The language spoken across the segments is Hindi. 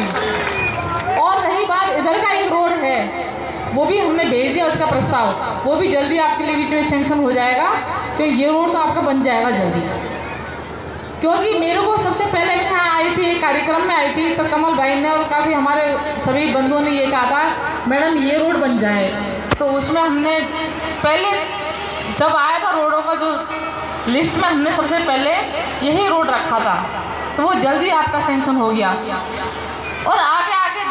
भी। और रही बात इधर का एक रोड है, वो भी हमने भेज दिया उसका प्रस्ताव, वो भी जल्दी आपके लिए बीच में सेंक्शन हो जाएगा। तो ये रोड तो आपका बन जाएगा जल्दी। क्योंकि मेरे को सबसे पहले मैं यहाँ आई थी, एक कार्यक्रम में आई थी, तो कमल भाई ने और काफ़ी हमारे सभी बंधुओं ने ये कहा था मैडम ये रोड बन जाए। तो उसमें हमने पहले जब आया था रोडों का जो लिस्ट में हमने सबसे पहले यही रोड रखा था, तो वो जल्दी आपका सेंक्शन हो गया। और आगे आगे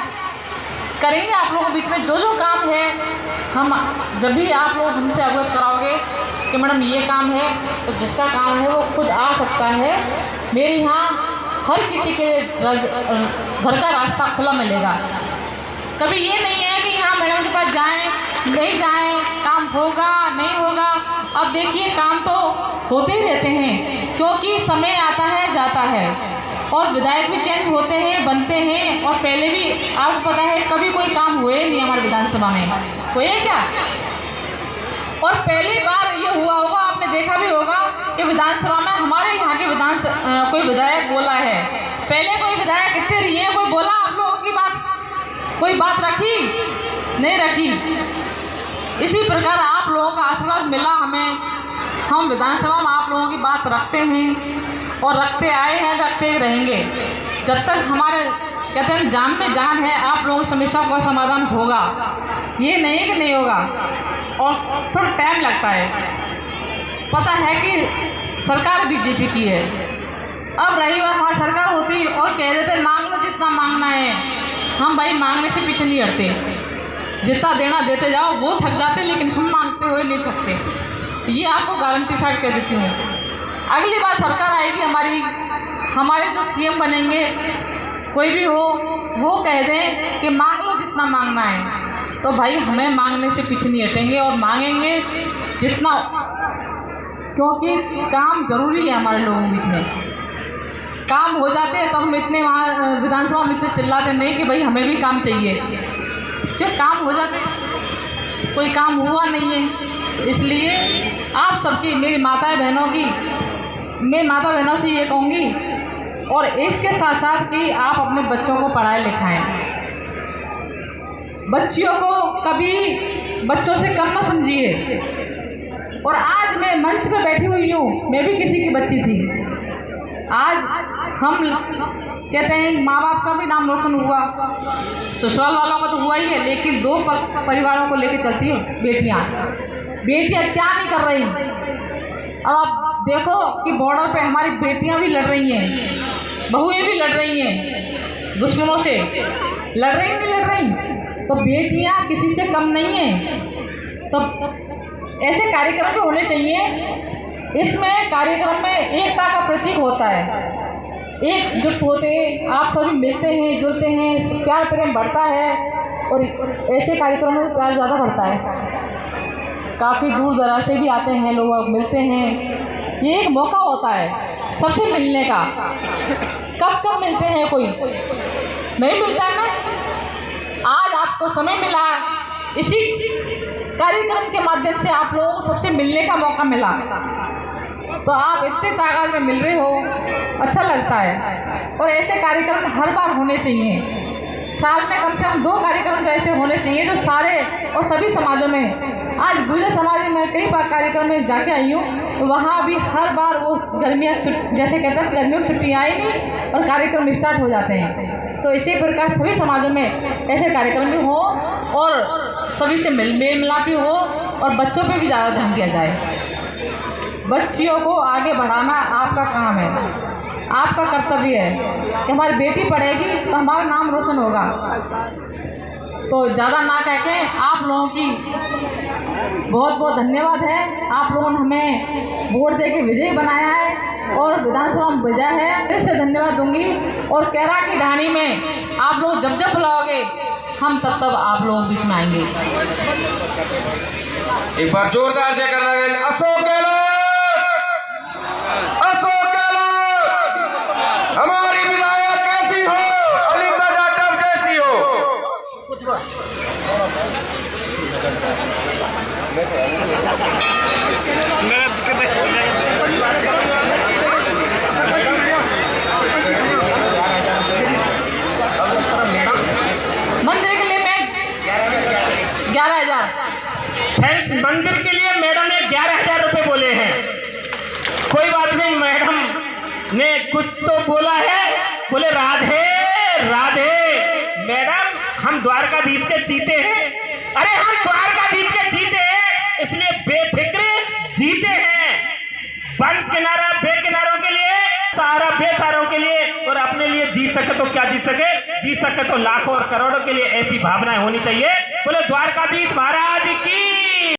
करेंगे आप लोगों के बीच में जो जो काम है, हम जब भी आप लोग हमसे अवगत कराओगे कि मैडम ये काम है, तो जिसका काम है वो खुद आ सकता है। मेरे यहाँ हर किसी के घर का रास्ता खुला मिलेगा। कभी ये नहीं है कि यहाँ मैडम के पास जाएं नहीं जाएं, काम होगा नहीं होगा। अब देखिए काम तो होते ही रहते हैं, क्योंकि समय आता है जाता है और विधायक भी चेंज होते हैं बनते हैं। और पहले भी आपको पता है कभी कोई काम हुए नहीं हमारे विधानसभा में, हुए क्या? और पहली बार ये हुआ होगा, आपने देखा भी होगा कि विधानसभा में हमारे यहाँ के कोई विधायक बोला है। पहले कोई विधायक कितने रही है, कोई बोला आप लोगों की बात, कोई बात रखी नहीं रखी। इसी प्रकार आप लोगों का आशीर्वाद मिला हमें, हम विधानसभा में आप लोगों की बात रखते हैं और रखते आए हैं, रखते ही रहेंगे जब तक हमारे कहते हैं जान में जान है। आप लोगों की समस्या का समाधान होगा, ये नहीं कि नहीं होगा। और थोड़ा टाइम लगता है, पता है कि सरकार बीजेपी की है। अब रही बात हमारी सरकार होती और कह देते मांग लो जितना मांगना है, हम भाई मांगने से पीछे नहीं हटते, जितना देना देते जाओ। वो थक जाते लेकिन हम मांगते हुए नहीं थकते, ये आपको गारंटी साइड कह देती हूँ। अगली बार सरकार आएगी हमारे जो सीएम बनेंगे कोई भी हो, वो कह दें कि मांग लो जितना मांगना है, तो भाई हमें मांगने से पीछे नहीं हटेंगे और मांगेंगे जितना, क्योंकि काम जरूरी है हमारे लोगों के बीच में। काम हो जाते हैं तो हम इतने वहाँ विधानसभा में इतने चिल्लाते नहीं कि भाई हमें भी काम चाहिए, क्यों काम हो जाते, कोई काम हुआ नहीं है। इसलिए आप सबकी, मेरी माता बहनों की, मैं माता बहनों से ये कहूँगी और इसके साथ साथ कि आप अपने बच्चों को पढ़ाएं लिखाएं। बच्चियों को कभी बच्चों से कम न समझिए। और आज मैं मंच पे बैठी हुई हूँ, मैं भी किसी की बच्ची थी। आज हम कहते हैं माँ बाप का भी नाम रोशन हुआ, ससुराल वालों का तो हुआ ही है, लेकिन दो परिवारों को लेकर चलती है बेटियाँ क्या नहीं कर रही। अब आप देखो कि बॉर्डर पे हमारी बेटियाँ भी लड़ रही हैं, बहुएं भी लड़ रही हैं, दुश्मनों से लड़ रही नहीं लड़ रही, तो बेटियाँ किसी से कम नहीं हैं। तो ऐसे कार्यक्रम भी होने चाहिए। इसमें कार्यक्रम में एकता का प्रतीक होता है, एकजुट होते हैं, आप सभी मिलते हैं जुलते हैं, प्यार प्रेम बढ़ता है और ऐसे कार्यक्रमों में प्यार ज़्यादा बढ़ता है। काफ़ी दूर दराज से भी आते हैं लोग, मिलते हैं, ये एक मौका होता है सबसे मिलने का। कब मिलते हैं, कोई नहीं मिलता है ना। आज आपको समय मिला, इसी कार्यक्रम के माध्यम से आप लोगों को सबसे मिलने का मौका मिला, तो आप इतने तादाद में मिल रहे हो, अच्छा लगता है। और ऐसे कार्यक्रम हर बार होने चाहिए, साल में कम से कम 2 कार्यक्रम तो ऐसे होने चाहिए जो सारे और सभी समाजों में। आज गुर्जर समाज में कई बार कार्यक्रम में जाके आई हूँ, तो वहाँ भी हर बार वो गर्मियाँ जैसे कहते हैं गर्मियों की छुट्टियाँ आई नहीं और कार्यक्रम स्टार्ट हो जाते हैं। तो इसी प्रकार सभी समाजों में ऐसे कार्यक्रम भी हो और सभी से मेल मिलाप भी हो और बच्चों पे भी ज़्यादा ध्यान दिया जाए। बच्चियों को आगे बढ़ाना आपका काम है, आपका कर्तव्य है कि हमारी बेटी पढ़ेगी तो हमारा नाम रोशन होगा। तो ज़्यादा ना कह के आप लोगों की बहुत बहुत धन्यवाद है। आप लोगों ने हमें वोट दे के विजयी बनाया है और विधानसभा में भेजा है, फिर से धन्यवाद दूंगी। और कैरा की ढाणी में आप लोग जब जब बुलाओगे हम तब आप लोगों के बीच में आएंगे। एक बार जोरदार जय करना है अशोक गहलोत, हमारी विधायक कैसी हो, अलीता जाटव जैसी हो। कोई बात नहीं, मैडम ने कुछ तो बोला है, बोले राधे राधे। मैडम हम द्वारकाधीश के जीते हैं, अरे हम द्वारकाधीश के जीते हैं, इसलिए बेफिक्र जीते हैं। बंद किनारा बेकिनारों के लिए, सहारा बेसहारों के लिए, और अपने लिए जी सके तो क्या जी सके तो लाखों और करोड़ों के लिए ऐसी भावनाएं होनी चाहिए। बोले द्वारकाधीश महाराज की।